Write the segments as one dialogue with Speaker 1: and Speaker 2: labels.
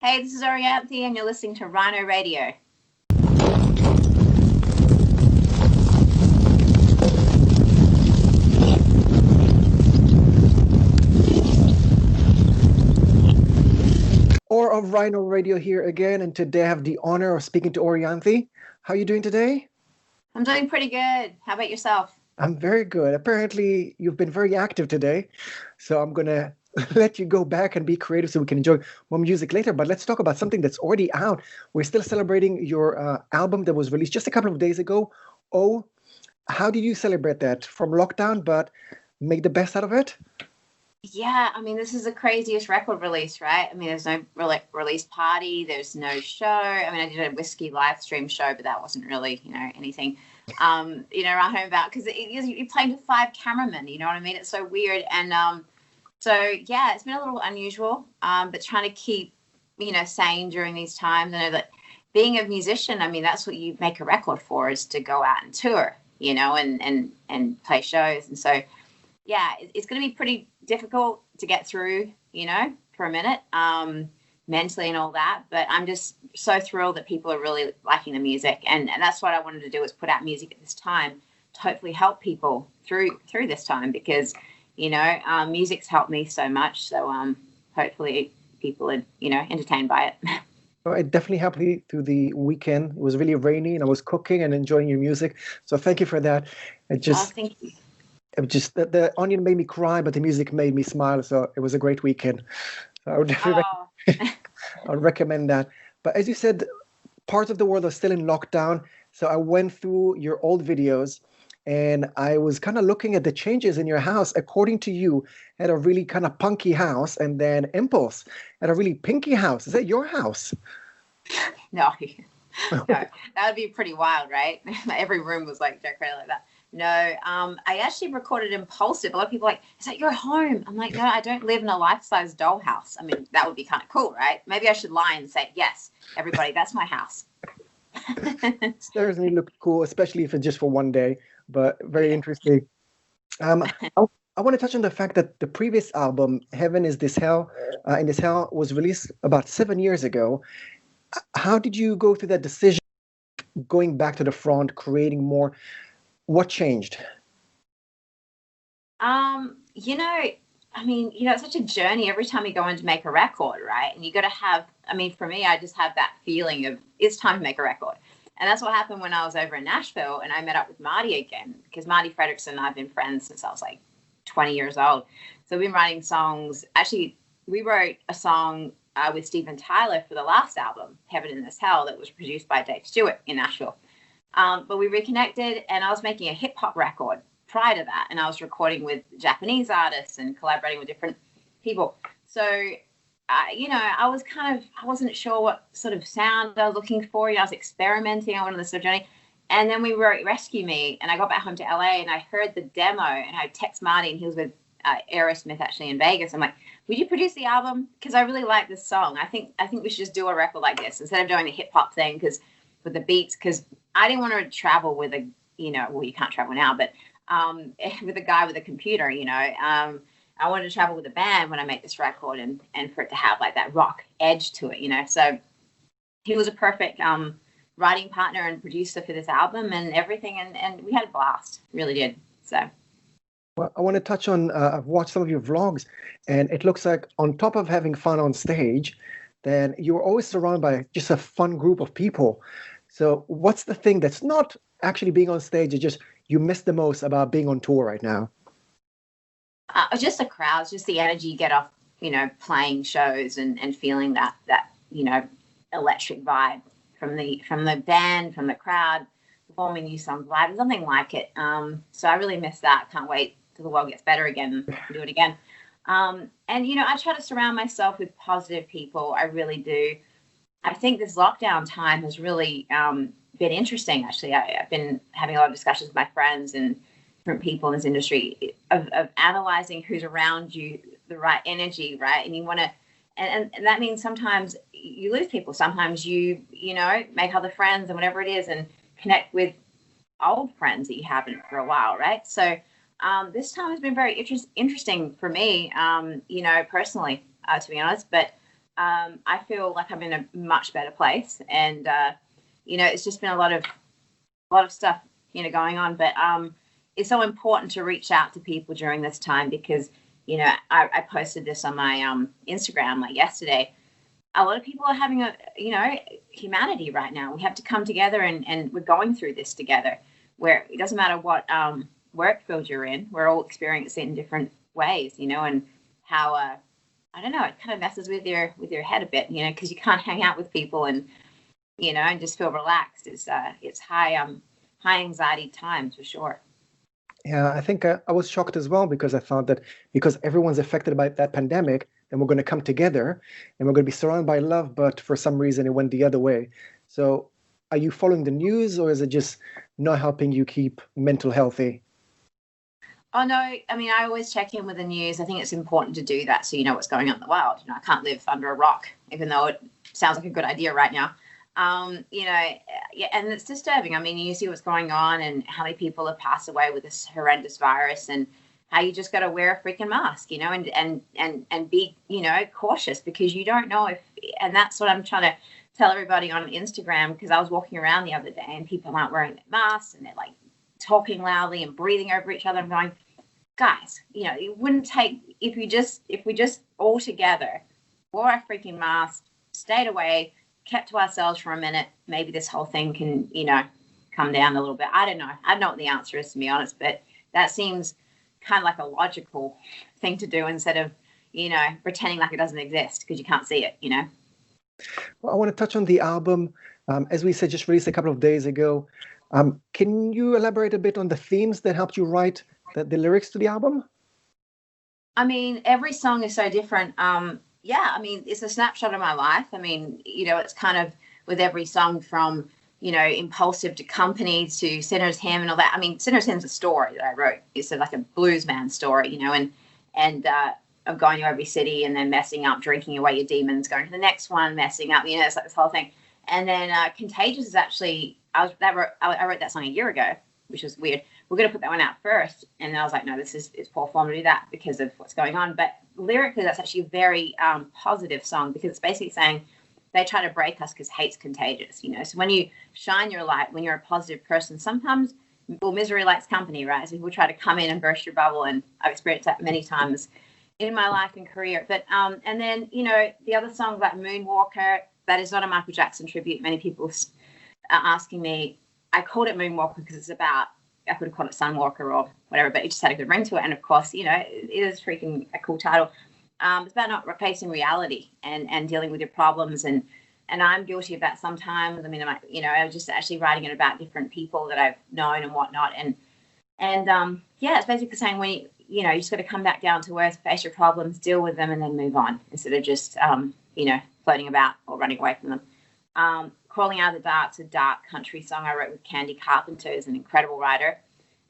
Speaker 1: Hey, this is Orianthi, and you're listening to Rhino Radio.
Speaker 2: Or of Rhino Radio here again, and today I have the honor of speaking to Orianthi. How are you doing today?
Speaker 1: I'm doing pretty good. How about yourself?
Speaker 2: I'm very good. Apparently, you've been very active today, so I'm gonna let you go back and be creative so we can enjoy more music later. But let's talk about something that's already out. We're still celebrating your album that was released just a couple of days ago. Oh, how did you celebrate that from lockdown, but make the best out of it?
Speaker 1: Yeah, I mean, this is the craziest record release, right? I mean, there's no release party, there's no show. I mean, I did a whiskey live stream show, but that wasn't really, anything, right home about because you're playing to five cameramen, you know what I mean? It's so weird. And so, yeah, it's been a little unusual, but trying to keep, sane during these times. I know that being a musician, I mean, that's what you make a record for, is to go out and tour, and play shows. And so, yeah, it's going to be pretty difficult to get through, for a minute, mentally and all that. But I'm just so thrilled that people are really liking the music. And that's what I wanted to do, is put out music at this time to hopefully help people through this time, because, music's helped me so much. So hopefully people are, entertained by it.
Speaker 2: Oh, it definitely helped me through the weekend. It was really rainy and I was cooking and enjoying your music. So thank you for that.
Speaker 1: Thank you.
Speaker 2: It was just the onion made me cry, but the music made me smile. So it was a great weekend. So I would definitely I would recommend that. But as you said, parts of the world are still in lockdown. So I went through your old videos and I was kind of looking at the changes in your house. According to you, had a really kind of punky house, and then Impulse had a really pinky house. Is that your house?
Speaker 1: No, no, that would be pretty wild, right? Every room was like decorated like that. No, I actually recorded Impulsive. A lot of people are like, is that your home? I'm like, no, I don't live in a life-size dollhouse. I mean, that would be kind of cool, right? Maybe I should lie and say, yes, everybody, that's my house.
Speaker 2: Certainly look cool, especially if it's just for one day, but very interesting. I want to touch on the fact that the previous album, Heaven is This Hell, in This Hell, was released about 7 years ago. How did you go through that decision, going back to the front, creating more? What changed?
Speaker 1: I mean, it's such a journey every time you go in to make a record, right? And you got to have, I mean, for me, I just have that feeling of it's time to make a record. And that's what happened when I was over in Nashville and I met up with Marty again, because Marty Fredrickson and I have been friends since I was like 20 years old. So we've been writing songs. Actually, we wrote a song with Steven Tyler for the last album, Heaven in This Hell, that was produced by Dave Stewart in Nashville. But we reconnected and I was making a hip hop record prior to that. And I was recording with Japanese artists and collaborating with different people. So, I wasn't sure what sort of sound I was looking for. I was experimenting. I went on this sort of journey. And then we wrote Rescue Me and I got back home to LA and I heard the demo and I text Marty and he was with Aerosmith actually in Vegas. I'm like, would you produce the album? Because I really like this song. I think we should just do a record like this instead of doing the hip hop thing, because with the beats, because I didn't want to travel with a, well, you can't travel now, but with a guy with a computer, I wanted to travel with a band when I make this record and for it to have like that rock edge to it, So he was a perfect writing partner and producer for this album and everything. And we had a blast, really did. So.
Speaker 2: Well, I want to touch on, I've watched some of your vlogs and it looks like on top of having fun on stage, then you're always surrounded by just a fun group of people. So what's the thing that's not actually being on stage, it's just you miss the most about being on tour right now?
Speaker 1: Just the crowds, just the energy you get off, playing shows and feeling that electric vibe from the band, from the crowd, performing new songs live. There's nothing like it. So I really miss that. Can't wait till the world gets better again and do it again. And, I try to surround myself with positive people. I really do. I think this lockdown time has really been interesting, actually. I've been having a lot of discussions with my friends and different people in this industry of analyzing who's around you, the right energy, right? And you want to, and that means sometimes you lose people. Sometimes you make other friends and whatever it is and connect with old friends that you haven't for a while, right? So this time has been very interesting for me, personally, to be honest. But I feel like I'm in a much better place, and it's just been a lot of stuff, going on. But it's so important to reach out to people during this time because, I posted this on my Instagram like yesterday. A lot of people are having humanity right now. We have to come together and we're going through this together where it doesn't matter what work field you're in. We're all experiencing it in different ways, and how, I don't know, it kind of messes with your head a bit, because you can't hang out with people and, and just feel relaxed. It's high anxiety times for sure.
Speaker 2: Yeah, I think I was shocked as well because I thought that because everyone's affected by that pandemic, then we're going to come together and we're going to be surrounded by love, but for some reason it went the other way. So are you following the news or is it just not helping you keep mental healthy?
Speaker 1: Oh, no. I mean, I always check in with the news. I think it's important to do that so you know what's going on in the world. I can't live under a rock, even though it sounds like a good idea right now. Yeah, and it's disturbing. I mean, you see what's going on and how many people have passed away with this horrendous virus and how you just got to wear a freaking mask, and be, cautious because you don't know if, and that's what I'm trying to tell everybody on Instagram, because I was walking around the other day and people aren't wearing their masks and they're like talking loudly and breathing over each other. I'm going, guys, it wouldn't take, if we just all together wore a freaking mask, stayed away, kept to ourselves for a minute, maybe this whole thing can, come down a little bit. I don't know. I don't know what the answer is, to be honest, but that seems kind of like a logical thing to do instead of, pretending like it doesn't exist because you can't see it,
Speaker 2: Well, I want to touch on the album. As we said, just released a couple of days ago. Can you elaborate a bit on the themes that helped you write the lyrics to the album?
Speaker 1: I mean, every song is so different. Yeah, I mean, it's a snapshot of my life. I mean, it's kind of with every song from, Impulsive to Company to Sinner's Hymn and all that. I mean, Sinner's Hymn's a story that I wrote. It's like a blues man story, and of going to every city and then messing up, drinking away your demons, going to the next one, messing up, it's like this whole thing. And then Contagious is actually, I wrote that song a year ago, which was weird. We're going to put that one out first. And then I was like, no, it's poor form to do that because of what's going on. But lyrically, that's actually a very positive song because it's basically saying they try to break us because hate's contagious, So when you shine your light, when you're a positive person, sometimes, misery likes company, right? So people try to come in and burst your bubble. And I've experienced that many times in my life and career. But and then, the other song like Moonwalker, that is not a Michael Jackson tribute. Many people are asking me, I called it Moonwalker because it's about, I could have called it Sunwalker or whatever, but it just had a good ring to it. And of course, it is freaking a cool title. It's about not facing reality and dealing with your problems. And I'm guilty of that sometimes. I mean, I was just actually writing it about different people that I've known and whatnot. And it's basically saying when you just got to come back down to earth, face your problems, deal with them, and then move on instead of just, floating about or running away from them. Crawling Out of the Dark's a dark country song I wrote with Candy Carpenter, who's an incredible writer.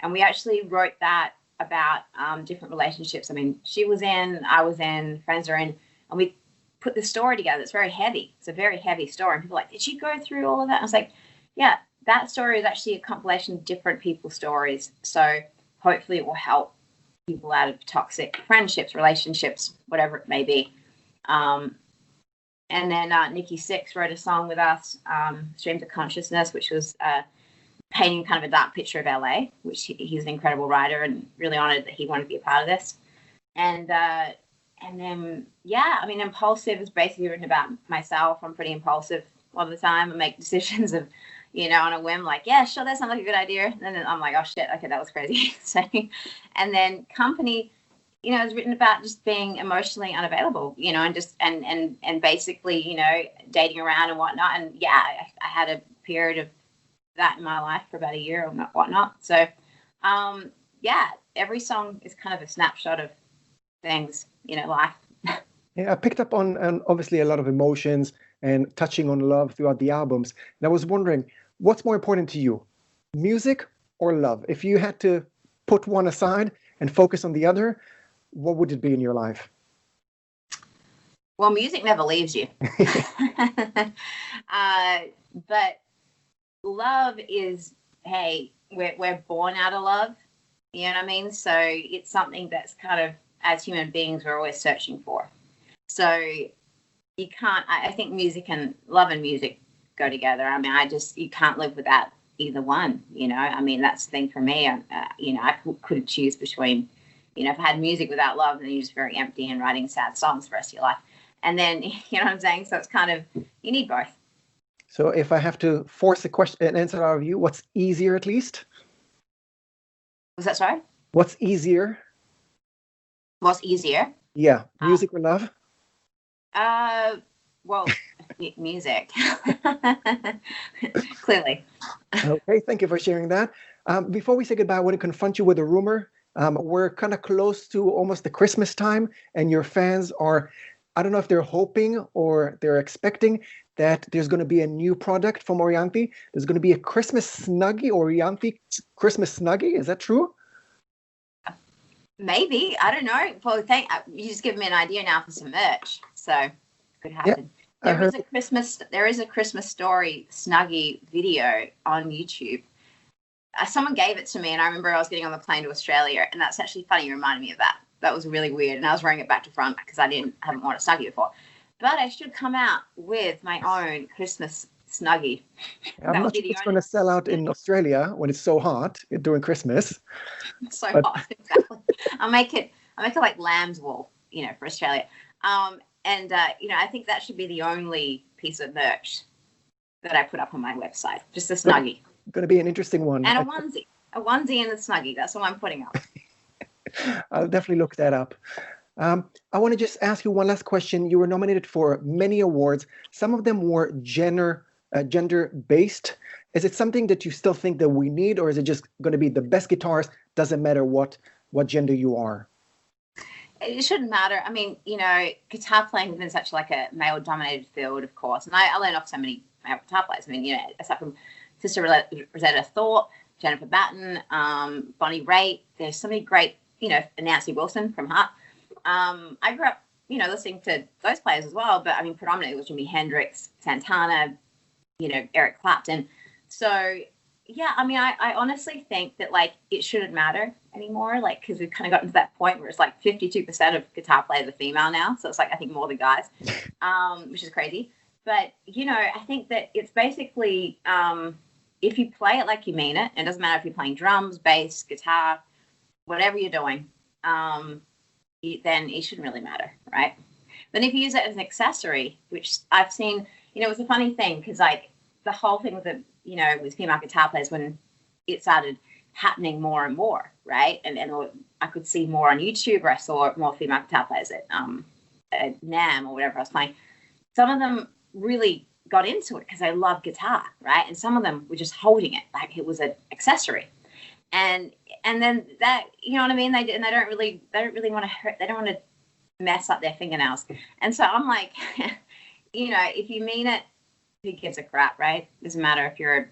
Speaker 1: And we actually wrote that about different relationships. I mean, she was in, I was in, friends are in, and we put this story together. It's very heavy. It's a very heavy story. And people are like, did you go through all of that? And I was like, yeah, that story is actually a compilation of different people's stories. So hopefully it will help people out of toxic friendships, relationships, whatever it may be. And then Nikki Sixx wrote a song with us, Streams of Consciousness, which was painting kind of a dark picture of LA, which he's an incredible writer and really honored that he wanted to be a part of this. And then, I mean, Impulsive is basically written about myself. I'm pretty impulsive all the time. I make decisions of, on a whim, like, yeah, sure, that sounds like a good idea. And then I'm like, oh shit, okay, that was crazy. So, and then Company, is written about just being emotionally unavailable, and just and basically, dating around and whatnot. And I had a period of that in my life for about a year or whatnot. So, every song is kind of a snapshot of things, life.
Speaker 2: Yeah, I picked up on obviously a lot of emotions and touching on love throughout the albums. And I was wondering, what's more important to you, music or love? If you had to put one aside and focus on the other, what would it be in your life?
Speaker 1: Well, music never leaves you. But love is, hey, we're born out of love. You know what I mean? So it's something that's kind of, as human beings, we're always searching for. So you can't. I think music and love and music go together. I mean, you can't live without either one. I mean, that's the thing for me. I couldn't choose between. If I had music without love, then you're just very empty and writing sad songs the rest of your life. And then, you know what I'm saying? So it's kind of, you need both.
Speaker 2: So if I have to force an answer out of you, what's easier at least?
Speaker 1: Was that sorry?
Speaker 2: What's easier?
Speaker 1: What's easier?
Speaker 2: Yeah, music or love?
Speaker 1: Well, music. Clearly.
Speaker 2: Okay, thank you for sharing that. Before we say goodbye, I want to confront you with a rumor. We're kind of close to almost the Christmas time, and your fans are, I don't know if they're hoping or they're expecting that there's going to be a new product from Orianthi. There's going to be a Christmas Snuggie, Orianthi Christmas Snuggie. Is that true?
Speaker 1: Maybe. I don't know. Well, you just give me an idea now for some merch. So it could happen. Yeah, there is a Christmas Story Snuggie video on YouTube. Someone gave it to me, and I remember I was getting on the plane to Australia, and that's actually funny. You reminded me of that. That was really weird, and I was wearing it back to front because I haven't worn a Snuggie before. But I should come out with my own Christmas Snuggie.
Speaker 2: I'm not sure it's going to sell out in Australia when it's so hot during Christmas.
Speaker 1: It's so hot, exactly. I'll make it like lamb's wool, for Australia. I think that should be the only piece of merch that I put up on my website. Just a Snuggie.
Speaker 2: Going to be an interesting one.
Speaker 1: And a onesie and a Snuggie. That's what I'm putting up.
Speaker 2: I'll definitely look that up. I want to just ask you one last question. You were nominated for many awards. Some of them were gender-based. Is it something that you still think that we need, or is it just going to be the best guitarist? Doesn't matter what gender you are?
Speaker 1: It shouldn't matter. I mean, guitar playing has been such like a male-dominated field, of course. And I learned off so many male guitar players. I mean, aside from Sister Rosetta Thorpe, Jennifer Batten, Bonnie Raitt, there's so many great, Nancy Wilson from Heart. I grew up, listening to those players as well, but I mean, predominantly it was Jimi Hendrix, Santana, Eric Clapton. So, yeah, I mean, I honestly think that, like, it shouldn't matter anymore, like, because we've kind of gotten to that point where it's like 52% of guitar players are female now. So it's like, I think more than guys, which is crazy. But, I think that it's basically, if you play it like you mean it, it doesn't matter if you're playing drums, bass, guitar, whatever you're doing, then it shouldn't really matter, right? Then if you use it as an accessory, which I've seen, it was a funny thing because, like, the whole thing with with female guitar players, when it started happening more and more, right? And I could see more on YouTube, or I saw more female guitar players at NAMM or whatever I was playing. Some of them really got into it because they love guitar, right? And some of them were just holding it like it was an accessory. And then that, you know what I mean? They don't really want to hurt. They don't want to mess up their fingernails. And so I'm like, if you mean it, who gives a crap, right? Doesn't matter if you're,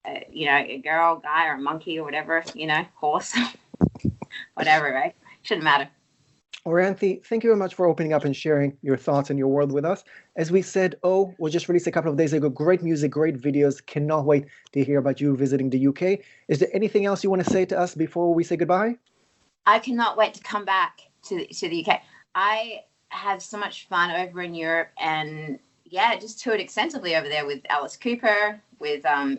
Speaker 1: a girl, guy, or a monkey or whatever, horse, whatever, right? Shouldn't matter.
Speaker 2: Orianthi, thank you very much for opening up and sharing your thoughts and your world with us. As we said, was just released a couple of days ago. Great music, great videos. Cannot wait to hear about you visiting the UK. Is there anything else you want to say to us before we say goodbye?
Speaker 1: I cannot wait to come back to the UK. I had so much fun over in Europe, and yeah, just toured extensively over there with Alice Cooper, with, I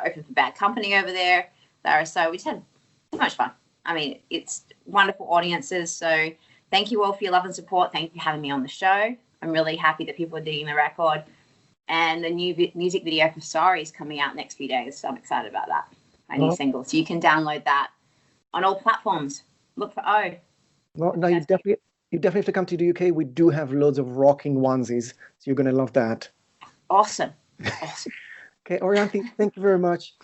Speaker 1: opened for Bad Company over there. So we just had so much fun. I mean, it's wonderful audiences. So thank you all for your love and support. Thank you for having me on the show. I'm really happy that people are digging the record. And the new music video for Sorry is coming out next few days. So I'm excited about that. My new single. So you can download that on all platforms. Look for O.
Speaker 2: Well, no, you definitely have to come to the UK. We do have loads of rocking onesies. So you're going to love that.
Speaker 1: Awesome.
Speaker 2: Okay, Orianthi, thank you very much.